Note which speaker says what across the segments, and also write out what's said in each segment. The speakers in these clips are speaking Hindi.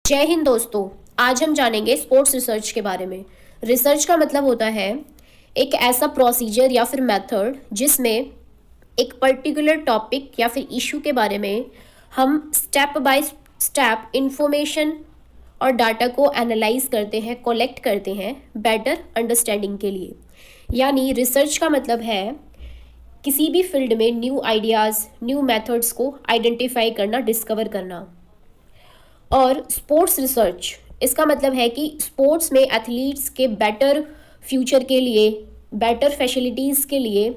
Speaker 1: जय हिंद दोस्तों। आज हम जानेंगे स्पोर्ट्स रिसर्च के बारे में। रिसर्च का मतलब होता है एक ऐसा प्रोसीजर या फिर मेथड जिसमें एक पर्टिकुलर टॉपिक या फिर इशू के बारे में हम स्टेप बाय स्टेप इंफॉर्मेशन और डाटा को एनालाइज करते हैं, कलेक्ट करते हैं बेटर अंडरस्टैंडिंग के लिए। यानी रिसर्च का मतलब है किसी भी फील्ड में न्यू आइडियाज़, न्यू मेथड्स को आइडेंटिफाई करना, डिस्कवर करना। और स्पोर्ट्स रिसर्च इसका मतलब है कि स्पोर्ट्स में एथलीट्स के बेटर फ्यूचर के लिए, बेटर फैसिलिटीज़ के लिए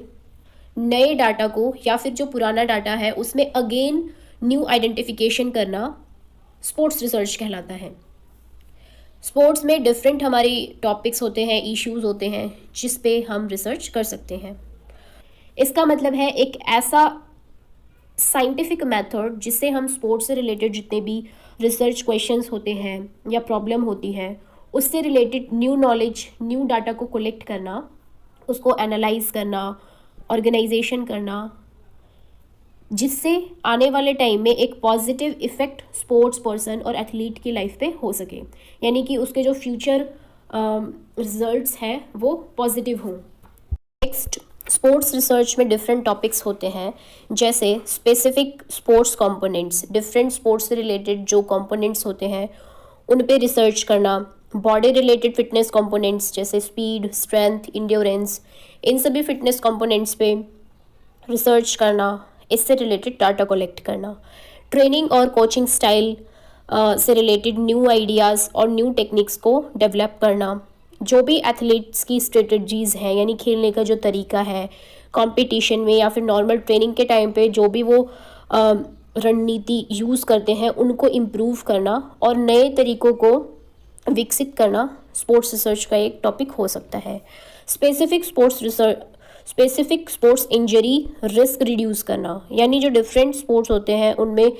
Speaker 1: नए डाटा को या फिर जो पुराना डाटा है उसमें अगेन न्यू आइडेंटिफिकेशन करना स्पोर्ट्स रिसर्च कहलाता है। स्पोर्ट्स में डिफरेंट हमारी टॉपिक्स होते हैं, इश्यूज होते हैं जिस पे हम रिसर्च कर सकते हैं। इसका मतलब है एक ऐसा साइंटिफिक मेथड जिससे हम स्पोर्ट्स से रिलेटेड जितने भी रिसर्च क्वेश्चंस होते हैं या प्रॉब्लम होती है उससे related new knowledge, new data को कलेक्ट करना, उसको एनालाइज करना, ऑर्गेनाइजेशन करना, जिससे आने वाले टाइम में एक पॉजिटिव इफेक्ट स्पोर्ट्स पर्सन और एथलीट की लाइफ पे हो सके। यानी कि उसके जो फ्यूचर रिजल्ट्स हैं वो पॉजिटिव हों। नेक्स्ट, स्पोर्ट्स रिसर्च में डिफरेंट टॉपिक्स होते हैं जैसे specific sports components, different sports से रिलेटेड जो कंपोनेंट्स होते हैं उन पे रिसर्च करना, बॉडी रिलेटेड फिटनेस कंपोनेंट्स जैसे स्पीड, स्ट्रेंथ, इंड्योरेंस, इन सभी फिटनेस कंपोनेंट्स पे रिसर्च करना, इससे रिलेटेड डाटा कलेक्ट करना, ट्रेनिंग और कोचिंग स्टाइल से रिलेटेड न्यू आइडियाज़ और न्यू टेक्निक्स को डेवलप करना, जो भी एथलीट्स की स्ट्रेटजीज़ हैं यानी खेलने का जो तरीका है कंपटीशन में या फिर नॉर्मल ट्रेनिंग के टाइम पे जो भी वो रणनीति यूज़ करते हैं उनको इम्प्रूव करना और नए तरीक़ों को विकसित करना स्पोर्ट्स रिसर्च का एक टॉपिक हो सकता है। Specific sports injury risk reduce करना, यानी जो डिफरेंट स्पोर्ट्स होते हैं उनमें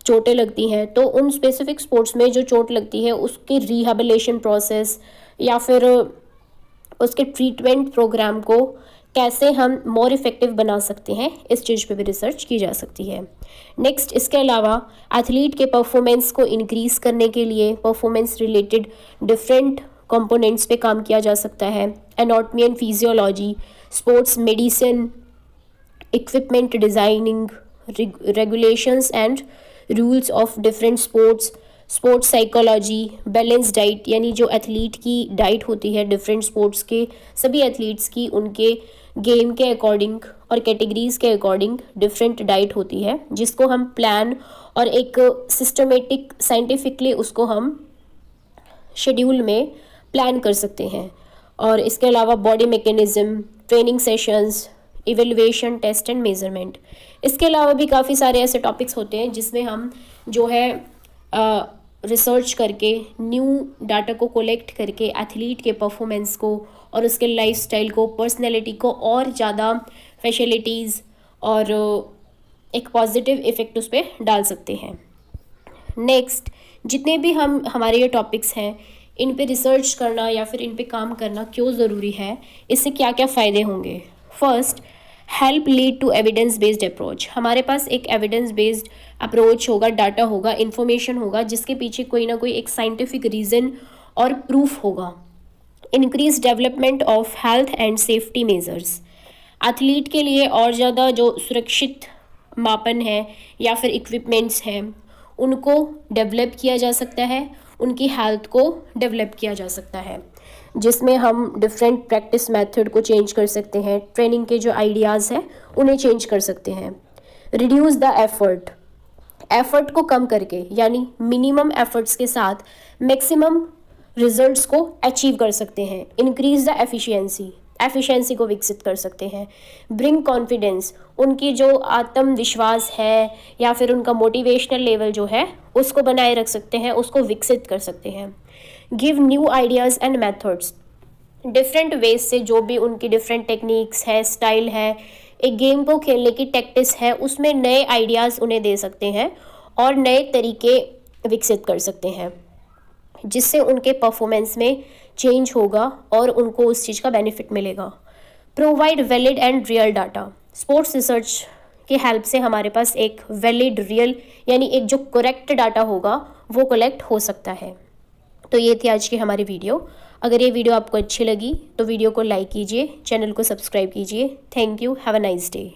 Speaker 1: चोटें लगती हैं तो उन स्पेसिफिक स्पोर्ट्स में जो चोट लगती है उसके रिहेबिलिटेशन प्रोसेस या फिर उसके ट्रीटमेंट प्रोग्राम को कैसे हम मोर इफ़ेक्टिव बना सकते हैं, इस चीज़ पे भी रिसर्च की जा सकती है। नेक्स्ट, इसके अलावा एथलीट के परफॉर्मेंस को इंक्रीज़ करने के लिए परफॉर्मेंस रिलेटेड डिफरेंट कंपोनेंट्स पे काम किया जा सकता है। Anatomy and physiology, sports medicine, equipment designing, regulations and rules of different sports psychology, balance diet, यानी जो एथलीट की डाइट होती है डिफरेंट स्पोर्ट्स के सभी एथलीट्स की उनके गेम के अकॉर्डिंग और कैटेगरीज़ के अकॉर्डिंग डिफरेंट डाइट होती है जिसको हम प्लान और एक सिस्टमेटिक साइंटिफिकली उसको हम शेड्यूल में प्लान कर सकते हैं। और इसके अलावा body mechanism, training sessions, evaluation, test and measurement, इसके अलावा भी काफ़ी सारे ऐसे टॉपिक्स होते हैं जिसमें हम जो है रिसर्च करके न्यू डाटा को कलेक्ट करके एथलीट के परफॉर्मेंस को और उसके लाइफस्टाइल को, पर्सनैलिटी को और ज़्यादा फैसिलिटीज़ और एक पॉजिटिव इफ़ेक्ट उस पर डाल सकते हैं। नेक्स्ट, जितने भी हमारे ये टॉपिक्स हैं इन पे रिसर्च करना या फिर इन पे काम करना क्यों ज़रूरी है, इससे क्या क्या फ़ायदे होंगे। First, help lead to evidence based approach, हमारे पास एक एविडेंस बेस्ड अप्रोच होगा, डाटा होगा, इन्फॉर्मेशन होगा जिसके पीछे कोई ना कोई एक साइंटिफिक रीज़न और प्रूफ होगा। Increase development of health and safety measures, athlete के लिए और ज़्यादा जो सुरक्षित मापन है या फिर इक्विपमेंट्स हैं उनको डेवलप किया जा सकता है, उनकी हेल्थ को डेवलप किया जा सकता है जिसमें हम डिफरेंट प्रैक्टिस मेथड को चेंज कर सकते हैं, ट्रेनिंग के जो आइडियाज़ हैं उन्हें चेंज कर सकते हैं। रिड्यूस द एफर्ट को कम करके यानी मिनिमम एफर्ट्स के साथ मैक्सिमम रिजल्ट्स को अचीव कर सकते हैं। इंक्रीज द एफिशिएंसी को विकसित कर सकते हैं। ब्रिंग कॉन्फिडेंस, उनकी जो आत्मविश्वास है या फिर उनका मोटिवेशनल लेवल जो है उसको बनाए रख सकते हैं, उसको विकसित कर सकते हैं। Give new ideas and methods, different ways से जो भी उनकी डिफरेंट टेक्निक्स है, स्टाइल है, एक गेम को खेलने की टैक्टिस है, उसमें नए आइडियाज़ उन्हें दे सकते हैं और नए तरीके विकसित कर सकते हैं जिससे उनके परफॉर्मेंस में चेंज होगा और उनको उस चीज़ का बेनिफिट मिलेगा। Provide valid and real data, sports research की हेल्प से हमारे पास एक वैलिड, रियल यानी एक जो करेक्ट डाटा होगा वो कलेक्ट हो सकता है। तो ये थी आज की हमारी वीडियो। अगर ये वीडियो आपको अच्छी लगी तो वीडियो को लाइक कीजिए, चैनल को सब्सक्राइब कीजिए। Thank you, have a nice day.